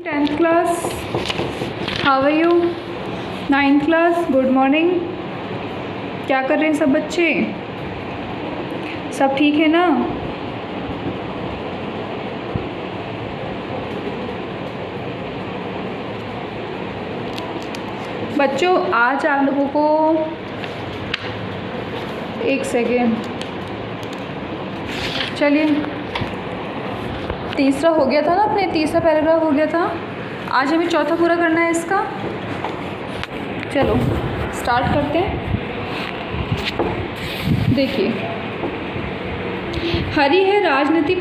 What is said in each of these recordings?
10th class, how are you? 9th class, good morning. क्या कर रहे हैं सब बच्चे? सब ठीक है ना? बच्चों आज आप लोगों को एक सेकेंड, चलिए तीसरा हो गया था ना, अपने तीसरा पैराग्राफ हो गया था। आज हमें चौथा पूरा करना है इसका। चलो स्टार्ट करते हैं। देखिए, हरी है राजनीति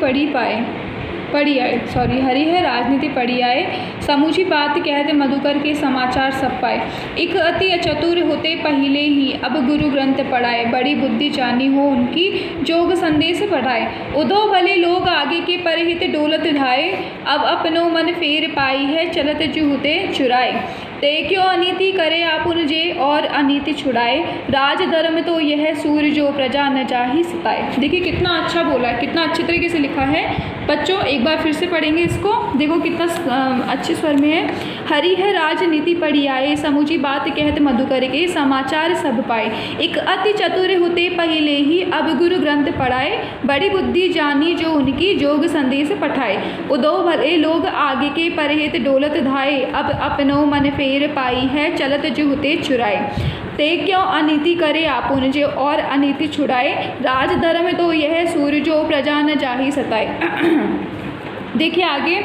पढ़ी आए, समूची बात कहते मधुकर के समाचार सब पाए। एक अति चतुर होते पहले ही, अब गुरु ग्रंथ पढ़ाए, बड़ी बुद्धि जानी हो उनकी, जोग संदेश पढ़ाए। उदो भले लोग आगे के परहित डोलत धाये, अब अपनो मन फेर पाई है, चलत जुहुते चुराए। ते क्यों अनीति करे आपुन जे, और अनीति छुड़ाए, राज धर्म तो यह सूर्य जो प्रजा न चाही सताए। देखिए कितना अच्छा बोला है, कितना अच्छे तरीके से लिखा है। बच्चों एक बार फिर से पढ़ेंगे इसको, देखो कितना अच्छे स्वर में है। हरी है राजनीति पढ़ी आए, समूची बात कहत मधुकर के समाचार सब पाए। एक अति चतुर होते पहले ही, अब गुरु ग्रंथ पढ़ाए, बड़ी बुद्धि जानी जो उनकी, जोग संदेश पठाए। उदो भले लोग आगे के परहित डोलत धाये, अब अपनो मन फेर पाई है, चलत जुहुते चुराए। ते क्यों अनीति करे आपुन जे, और अनीति छुड़ाए, राज धर्म तो यह सूर्य जो प्रजा न चाही सताए। देखिए आगे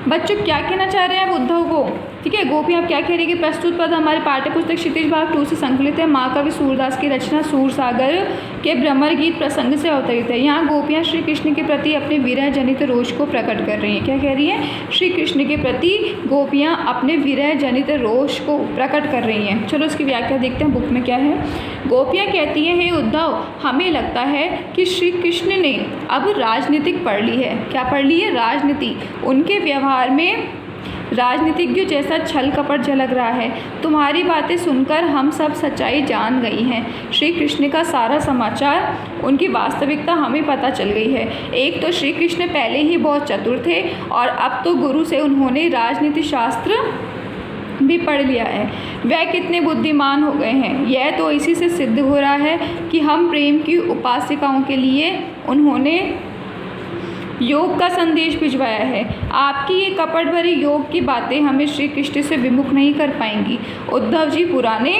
बच्चों क्या कहना चाह रहे हैं आप उद्धव को, ठीक है। गोपी आप क्या कह रही है कि प्रस्तुत पद हमारे पाठ्य पुस्तक क्षितिज भाग 2 से संकलित है। महाकवि सूरदास की रचना सूर सागर के भ्रमर गीत प्रसंग से अवतरित है। यहाँ गोपियाँ श्री कृष्ण के प्रति अपने विरह जनित रोष को प्रकट कर रही हैं। क्या कह रही हैं? श्री कृष्ण के प्रति गोपियाँ अपने विरह जनित रोष को प्रकट कर रही हैं। चलो इसकी व्याख्या देखते हैं बुक में क्या है। गोपियाँ कहती हैं, हे उद्धव, हमें लगता है कि श्री कृष्ण ने अब राजनीतिक पढ़ ली है। क्या पढ़ ली है? राजनीति। उनके व्यवहार में राजनीतिज्ञ जैसा छल कपट झलक रहा है। तुम्हारी बातें सुनकर हम सब सच्चाई जान गई हैं। श्री कृष्ण का सारा समाचार, उनकी वास्तविकता हमें पता चल गई है। एक तो श्री कृष्ण पहले ही बहुत चतुर थे, और अब तो गुरु से उन्होंने राजनीति शास्त्र भी पढ़ लिया है। वह कितने बुद्धिमान हो गए हैं। यह तो इसी से सिद्ध हो रहा है कि हम प्रेम की उपासिकाओं के लिए उन्होंने योग का संदेश भिजवाया है। आपकी ये कपट भरी योग की बातें हमें श्री कृष्ण से विमुख नहीं कर पाएंगी। उद्धव जी, पुराने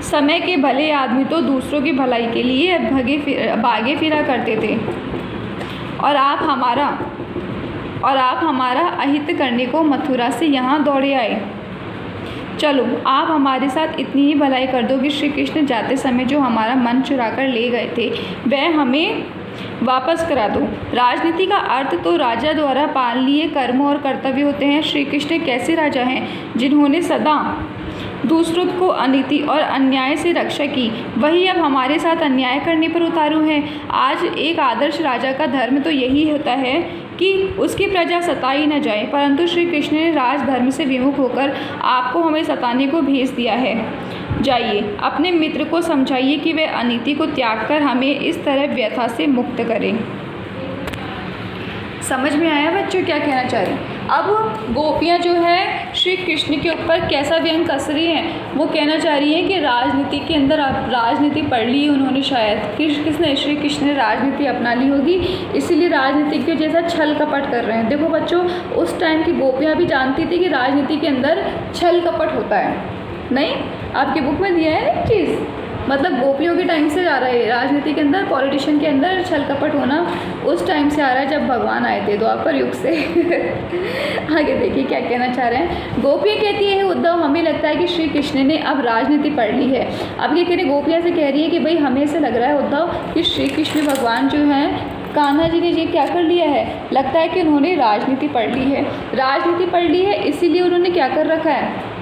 समय के भले आदमी तो दूसरों की भलाई के लिए भागे फिरा करते थे, और आप हमारा अहित करने को मथुरा से यहाँ दौड़े आए। चलो आप हमारे साथ इतनी ही भलाई कर दो कि श्री कृष्ण जाते समय जो हमारा मन चुरा कर ले गए थे, वह हमें वापस करा दो। राजनीति का अर्थ तो राजा द्वारा पालनीय कर्म और कर्तव्य होते हैं। श्री कृष्ण कैसे राजा हैं जिन्होंने सदा दूसरों को अनीति और अन्याय से रक्षा की, वही अब हमारे साथ अन्याय करने पर उतारू हैं। आज एक आदर्श राजा का धर्म तो यही होता है कि उसकी प्रजा सताई न जाए, परंतु श्री कृष्ण ने राजधर्म से विमुख होकर आपको हमें सताने को भेज दिया है। जाइए अपने मित्र को समझाइए कि वह अनीति को त्याग कर हमें इस तरह व्यथा से मुक्त करें। समझ में आया बच्चों क्या कहना चाह रहे हैं? अब गोपियाँ जो है श्री कृष्ण के ऊपर कैसा व्यंग कस रही हैं, वो कहना चाह रही हैं कि राजनीति के अंदर आप राजनीति पढ़ ली उन्होंने, शायद किसने, श्री कृष्ण ने राजनीति अपना ली होगी, इसीलिए राजनीतिज्ञ जैसा छल कपट कर रहे हैं। देखो बच्चों, उस टाइम की गोपियाँ भी जानती थी कि राजनीति के अंदर छल कपट होता है। नहीं, आपकी बुक में दिया है ना चीज़, मतलब गोपियों के टाइम से आ रहा है राजनीति के अंदर, पॉलिटिशियन के अंदर छल कपट होना उस टाइम से आ रहा है जब भगवान आए थे द्वापर युग से। आगे देखिए क्या कहना चाह रहे हैं। गोपियाँ कहती है, उद्धव, हमें लगता है कि श्री कृष्ण ने अब राजनीति पढ़ ली है। अब ये कह रहे, गोपियाँ से कह रही है कि भाई हमें ऐसे लग रहा है उद्धव कि श्री कृष्ण भगवान जो हैं, कान्हा जी ने ये क्या कर लिया है, लगता है कि उन्होंने राजनीति पढ़ ली है। राजनीति पढ़ ली है इसीलिए उन्होंने क्या कर रखा है,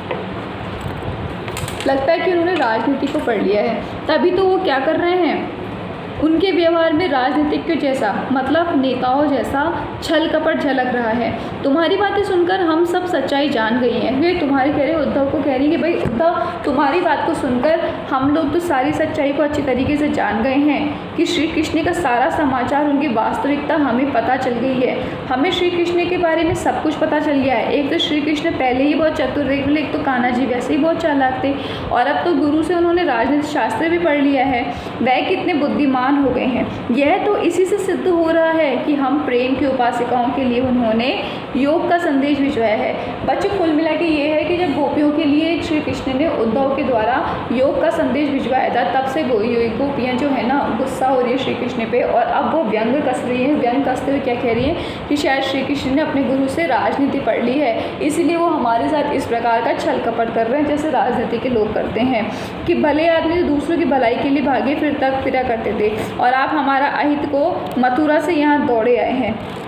लगता है कि उन्होंने राजनीति को पढ़ लिया है, तभी तो वो क्या कर रहे हैं, उनके व्यवहार में राजनीतिज्ञ जैसा, मतलब नेताओं जैसा छल कपट झलक रहा है। तुम्हारी बातें सुनकर हम सब सच्चाई जान गई हैं। वे तुम्हारे कह रहे, उद्धव को कह रही है कि भाई उद्धव, तुम्हारी बात को सुनकर हम लोग तो सारी सच्चाई को अच्छी तरीके से जान गए हैं कि श्री कृष्ण का सारा समाचार, उनकी वास्तविकता हमें पता चल गई है। हमें श्री कृष्ण के बारे में सब कुछ पता चल गया है। एक तो श्री कृष्ण पहले ही बहुत चतुर थे, एक तो कान्हा जी वैसे ही बहुत चालाक थे, और अब तो गुरु से उन्होंने राजनीति शास्त्र भी पढ़ लिया है। वह कितने बुद्धिमान हो गए हैं। यह तो इसी से सिद्ध हो रहा है कि हम प्रेम की उपासिकाओं के लिए उन्होंने योग का संदेश भिजवाया है। बच्चों, कुल मिला के ये है कि जब गोपियों के लिए श्री कृष्ण ने उद्धव के द्वारा योग का संदेश भिजवाया था, तब से गोपियाँ जो है ना गुस्सा हो रही है श्री कृष्ण पे, और अब वो व्यंग कस रही है। व्यंग कसते हुए क्या कह रही है कि शायद श्री कृष्ण ने अपने गुरु से राजनीति पढ़ ली है, इसलिए वो हमारे साथ इस प्रकार का छल कपट कर रहे हैं जैसे राजनीति के लोग करते हैं कि भले आदमी जो दूसरों की भलाई के लिए भागे फिरा करते थे, और आप हमारा अहित को मथुरा से यहाँ दौड़े आए हैं।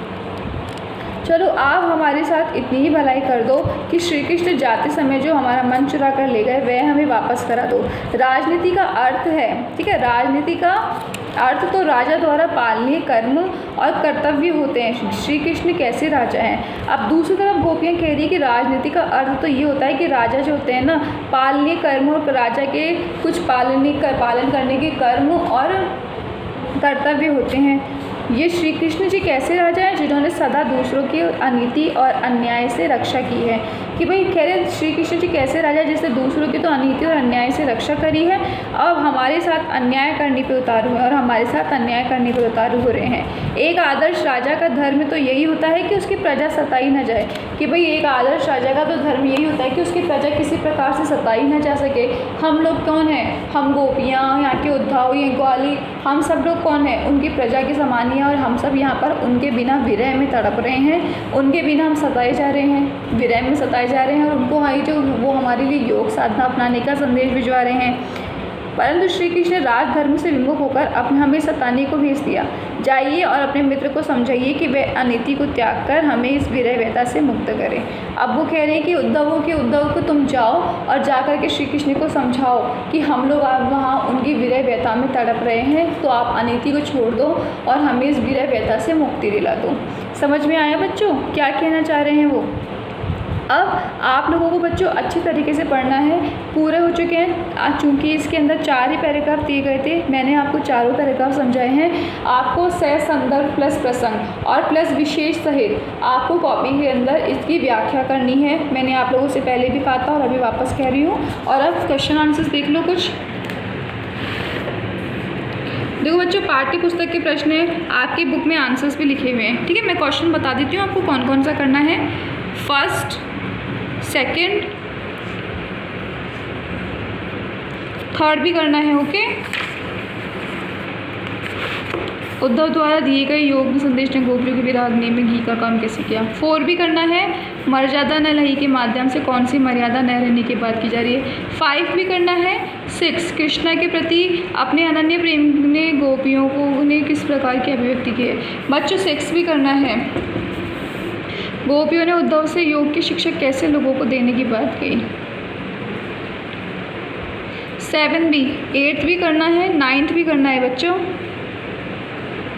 चलो आप हमारे साथ इतनी ही भलाई कर दो कि श्री कृष्ण जाते समय जो हमारा मन चुरा कर ले गए वह हमें वापस करा दो। राजनीति का अर्थ है, ठीक है, राजनीति का अर्थ तो राजा द्वारा पालनीय कर्म और कर्तव्य होते हैं। श्री कृष्ण कैसे राजा हैं। अब दूसरी तरफ गोपियाँ कह रही है कि राजनीति का अर्थ तो ये होता है कि राजा जो होते हैं ना, पालनीय कर्म और राजा के कुछ पालन करने के कर्म और कर्तव्य होते हैं। ये श्री कृष्ण जी कैसे राजा हैं, जिन्होंने सदा दूसरों की अनीति और अन्याय से रक्षा की है। कि भाई कह रहे श्री कृष्ण जी कैसे राजा, जिसने दूसरों की तो अनीति और अन्याय से रक्षा करी है, अब हमारे साथ अन्याय करने पे उतारू हैं और हमारे साथ अन्याय करने पे उतारू हो रहे हैं। एक आदर्श राजा का धर्म तो यही होता है कि उसकी प्रजा सताई न जाए। कि भाई एक आदर्श राजा का तो धर्म यही होता है कि उसकी प्रजा किसी प्रकार से सताई न जा सके। हम लोग कौन हैं, हम गोपियाँ, यहाँ के उद्धव, ये ग्वाली, हम सब लोग कौन हैं, उनकी प्रजा के समान ही हैं, और हम सब यहाँ पर उनके बिना विरह में तड़प रहे हैं। उनके बिना हम सताए जा रहे हैं, विरह में सताए जा रहे हैं, और उनको वो हमारे लिए योग साधना अपनाने का संदेश भिजवा रहे हैं। परंतु श्री कृष्ण राजधर्म से विमुख होकर अपने हमें सताने को भेज दिया। जाइए और अपने मित्र को समझाइए कि वे अनीति को त्याग कर हमें इस विरह व्यथा से मुक्त करें। अब वो कह रहे हैं कि उद्धव को तुम जाओ और जाकर के श्री कृष्ण को समझाओ कि हम लोग आप वहाँ उनकी विरह व्यथा में तड़प रहे हैं, तो आप अनीति को छोड़ दो और हमें इस विरह व्यथा से मुक्ति दिला दो। समझ में आया बच्चों क्या कहना चाह रहे हैं वो। अब आप लोगों को बच्चों अच्छी तरीके से पढ़ना है, पूरे हो चुके हैं। चूँकि इसके अंदर 4 ही पैराग्राफ दिए गए थे, मैंने आपको चारों पैराग्राफ समझाए हैं। आपको सह संदर्भ प्लस प्रसंग और प्लस विशेष सहित आपको कॉपी के अंदर इसकी व्याख्या करनी है। मैंने आप लोगों से पहले भी कहा था और अभी वापस कह रही हूँ। और अब क्वेश्चन आंसर्स देख लो कुछ। देखो बच्चों, पाठ्य पुस्तक के प्रश्न आपकी बुक में आंसर्स भी लिखे हुए हैं, ठीक है। मैं क्वेश्चन बता देती हूँ आपको कौन कौन सा करना है। फर्स्ट, सेकंड, थर्ड भी करना है, ओके। उद्धव द्वारा दिए गए योग संदेश ने गोपियों की विरागनी में घी का काम कैसे किया। 4 भी करना है। मर्यादा न रही के माध्यम से कौन सी मर्यादा न रहने की बात की जा रही है। 5 भी करना है। 6 कृष्णा के प्रति अपने अनन्य प्रेम ने गोपियों को ने किस प्रकार की अभिव्यक्ति की है। बच्चों 6 भी करना है। गोपियों ने उद्धव से योग की शिक्षा कैसे लोगों को देने की बात कही। 7 भी, 8 भी करना है, 9 भी करना है बच्चों,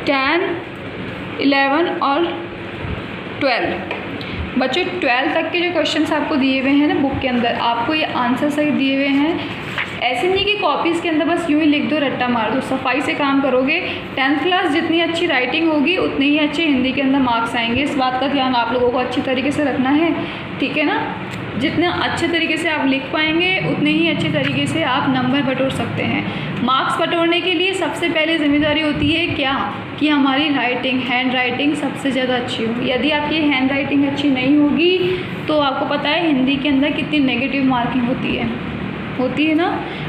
10, 11 और 12। बच्चों 12 तक के जो क्वेश्चंस आपको दिए हुए हैं ना बुक के अंदर, आपको ये आंसर सही दिए हुए हैं। ऐसे नहीं कि कॉपीज़ के अंदर बस यूँ ही लिख दो, रट्टा मार दो। सफाई से काम करोगे। 10th क्लास जितनी अच्छी राइटिंग होगी उतने ही अच्छे हिंदी के अंदर मार्क्स आएंगे। इस बात का ध्यान आप लोगों को अच्छी तरीके से रखना है, ठीक है ना। जितना अच्छे तरीके से आप लिख पाएंगे उतने ही अच्छे तरीके से आप नंबर बटोर सकते हैं। मार्क्स बटोरने के लिए सबसे पहले जिम्मेदारी होती है क्या, कि हमारी राइटिंग, हैंड राइटिंग सबसे ज़्यादा अच्छी हो। यदि आपकी हैंड राइटिंग अच्छी नहीं होगी तो आपको पता है हिंदी के अंदर कितनी नेगेटिव मार्किंग होती है ना।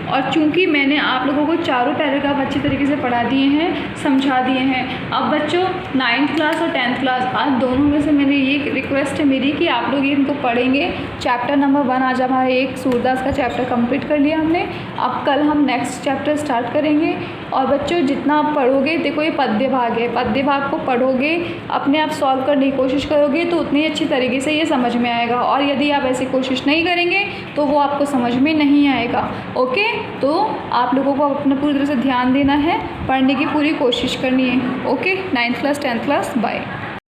और चूंकि मैंने आप लोगों को चारों पैराग्राफ अच्छी तरीके से पढ़ा दिए हैं, समझा दिए हैं। अब बच्चों 9th क्लास और 10th क्लास आज दोनों में से मेरी ये रिक्वेस्ट है मेरी कि आप लोग इनको पढ़ेंगे। चैप्टर नंबर 1 आज हमारा एक सूरदास का चैप्टर कंप्लीट कर लिया हमने। अब कल हम नेक्स्ट चैप्टर स्टार्ट करेंगे। और बच्चों जितना आप पढ़ोगे, देखो ये पद्य भाग है, पद्य भाग को पढ़ोगे, अपने आप सॉल्व करने की कोशिश करोगे तो उतनी अच्छी तरीके से ये समझ में आएगा। और यदि आप ऐसी कोशिश नहीं करेंगे तो वो आपको समझ में नहीं आएगा, ओके। तो आप लोगों को अपना पूरी तरह से ध्यान देना है, पढ़ने की पूरी कोशिश करनी है, okay. 9th class 10th class, bye.